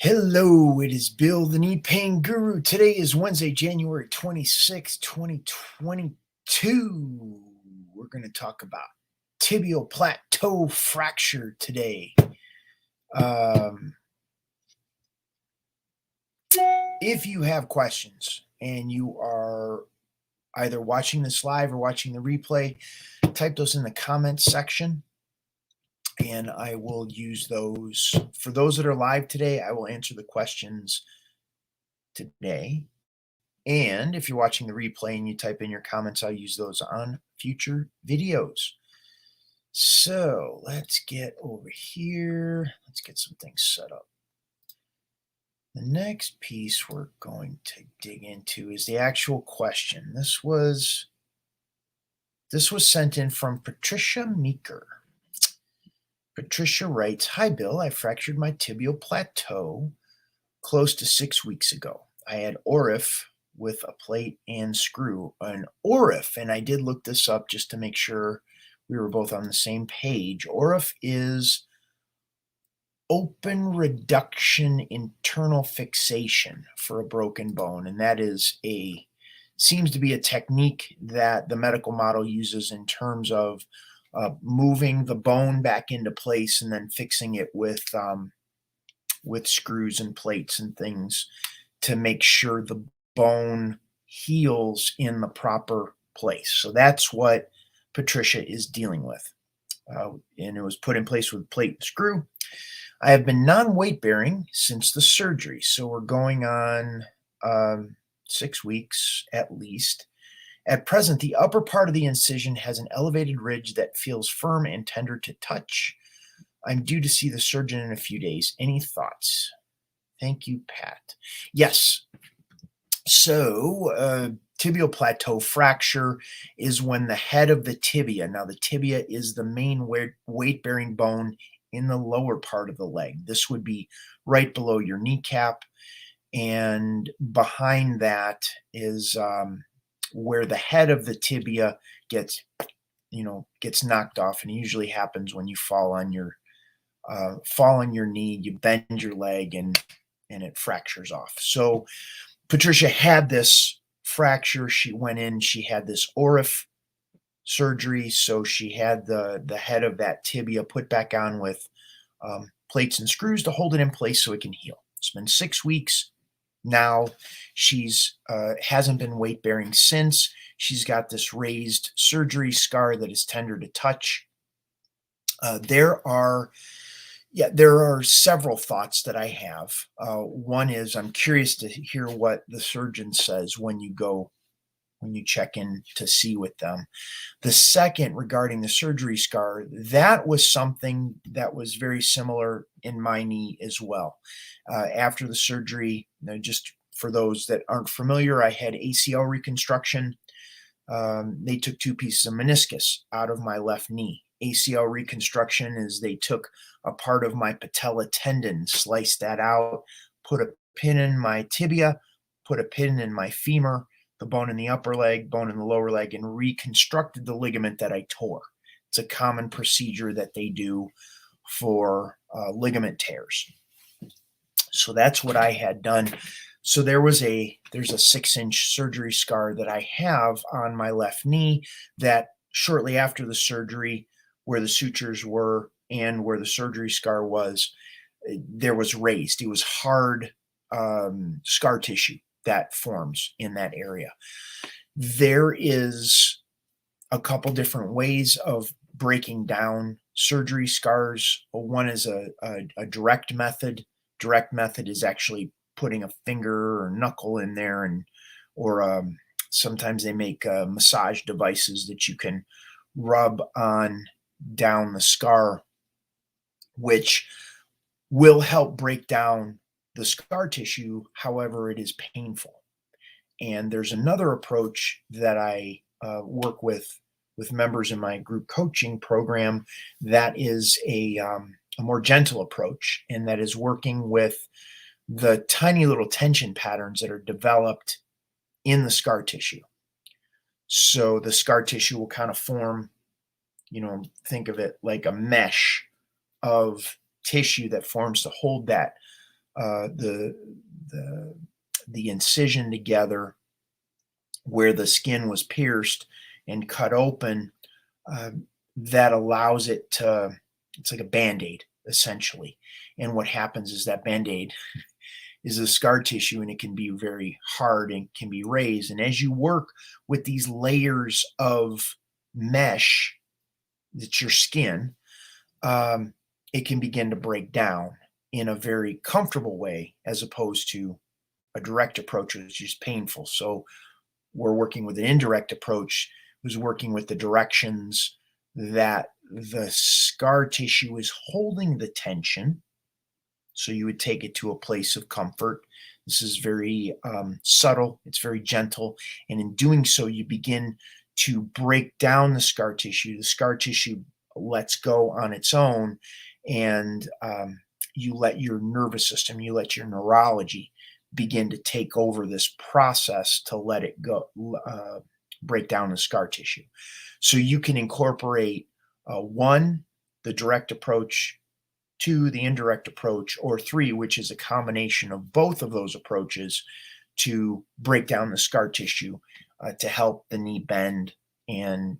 Hello, it is Bill, the Knee Pain Guru. Today is Wednesday, January 26, 2022. We're going to talk about tibial plateau fracture today. If you have questions and you are either watching this live or watching the replay, type those in the comments section. And I will use those. For those that are live today, I will answer the questions today. And if you're watching the replay and you type in your comments, I'll use those on future videos. So let's get over here. Let's get some things set up. The next piece we're going to dig into is the actual question. This was sent in from Patricia Meeker. Patricia writes, "Hi Bill, I fractured my tibial plateau close to 6 weeks ago. I had ORIF with a plate and screw." An ORIF, and I did look this up just to make sure we were both on the same page. ORIF is open reduction internal fixation for a broken bone, and that seems to be a technique that the medical model uses in terms of moving the bone back into place and then fixing it with screws and plates and things to make sure the bone heals in the proper place. So that's what Patricia is dealing with. And it was put in place with plate and screw. I have been non-weight bearing since the surgery. So we're going on 6 weeks at least. At present, the upper part of the incision has an elevated ridge that feels firm and tender to touch. I'm due to see the surgeon in a few days. Any thoughts? Thank you, Pat. Yes. So, tibial plateau fracture is when the head of the tibia, now the tibia is the main weight-bearing bone in the lower part of the leg. This would be right below your kneecap, and behind that is where the head of the tibia gets knocked off, and it usually happens when you fall on your knee, you bend your leg, and it fractures off. So Patricia had this fracture. She went in, she had this ORIF surgery, so she had the head of that tibia put back on with plates and screws to hold it in place so it can heal. It's been 6 weeks. Now she's hasn't been weight bearing since. She's got this raised surgery scar that is tender to touch. There are several thoughts that I have. One is I'm curious to hear what the surgeon says when you check in to see with them. The second, regarding the surgery scar, that was something that was very similar in my knee as well. After the surgery, just for those that aren't familiar, I had ACL reconstruction. They took 2 pieces of meniscus out of my left knee. ACL reconstruction is they took a part of my patella tendon, sliced that out, put a pin in my tibia, put a pin in my femur, the bone in the upper leg, bone in the lower leg, and reconstructed the ligament that I tore. It's a common procedure that they do for ligament tears. So that's what I had done. So there's a 6-inch surgery scar that I have on my left knee that shortly after the surgery, where the sutures were and where the surgery scar was, there was raised. It was hard scar tissue that forms in that area. There is a couple different ways of breaking down surgery scars. One is a direct method. Direct method is actually putting a finger or knuckle in there, or sometimes they make massage devices that you can rub on down the scar, which will help break down the scar tissue. However, it is painful. And there's another approach that I work with members in my group coaching program that is a more gentle approach, and that is working with the tiny little tension patterns that are developed in the scar tissue. So the scar tissue will kind of form, think of it like a mesh of tissue that forms to hold that the incision together where the skin was pierced and cut open, that allows it to, it's like a Band-Aid essentially. And what happens is that Band-Aid is a scar tissue, and it can be very hard and can be raised. And as you work with these layers of mesh, that's your skin, it can begin to break down in a very comfortable way, as opposed to a direct approach, which is painful. So we're working with an indirect approach, who's working with the directions that the scar tissue is holding the tension. So you would take it to a place of comfort. This is very subtle. It's very gentle. And in doing so, you begin to break down the scar tissue. The scar tissue lets go on its own, and you let your nervous system, you let your neurology begin to take over this process to let it go, break down the scar tissue. So you can incorporate 1, the direct approach, 2, the indirect approach, or 3, which is a combination of both of those approaches, to break down the scar tissue to help the knee bend and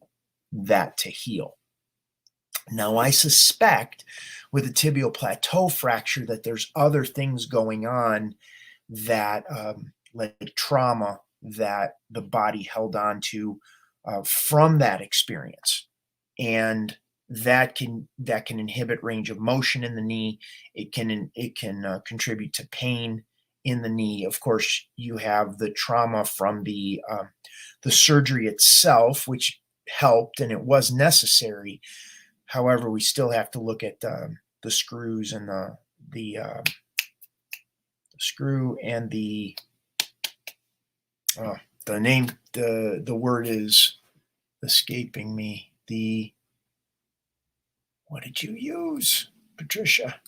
that to heal. Now, I suspect with a tibial plateau fracture that there's other things going on that, like trauma, that the body held on to from that experience. And that can inhibit range of motion in the knee. It can contribute to pain in the knee. Of course, you have the trauma from the surgery itself, which helped and it was necessary. However, we still have to look at the screws and the screw and the name. The word is escaping me. What did you use, Patricia?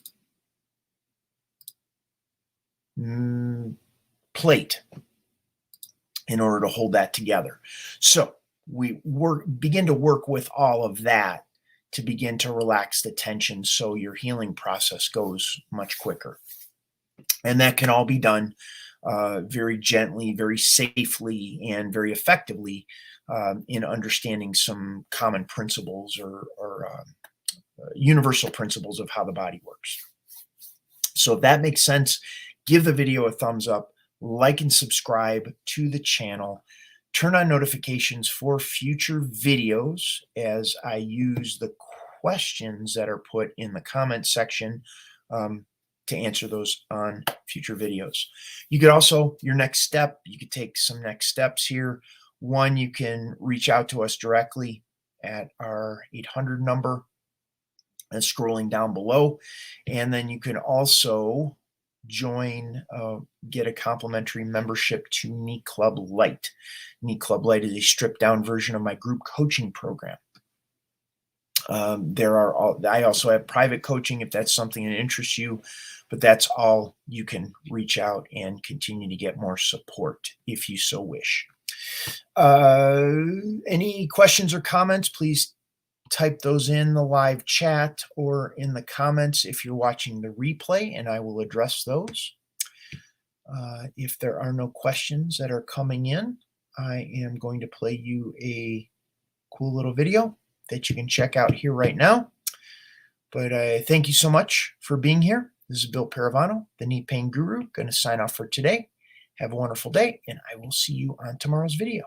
Plate, in order to hold that together. So we begin to work with all of that to begin to relax the tension, so your healing process goes much quicker. And that can all be done very gently, very safely, and very effectively in understanding some common principles or universal principles of how the body works. So if that makes sense, give the video a thumbs up, like and subscribe to the channel, turn on notifications for future videos as I use the questions that are put in the comment section to answer those on future videos. You could also, your next step, you could take some next steps here. 1, you can reach out to us directly at our 800 number that's scrolling down below. And then you can also join, get a complimentary membership to Knee Club Lite. Knee Club Lite is a stripped down version of my group coaching program. I also have private coaching if that's something that interests you, but that's all. You can reach out and continue to get more support if you so wish. Any questions or comments, please type those in the live chat or in the comments if you're watching the replay, and I will address those. If there are no questions that are coming in, I am going to play you a cool little video that you can check out here right now. But I thank you so much for being here. This is Bill Paravano, the Knee Pain Guru, going to sign off for today. Have a wonderful day, and I will see you on tomorrow's video.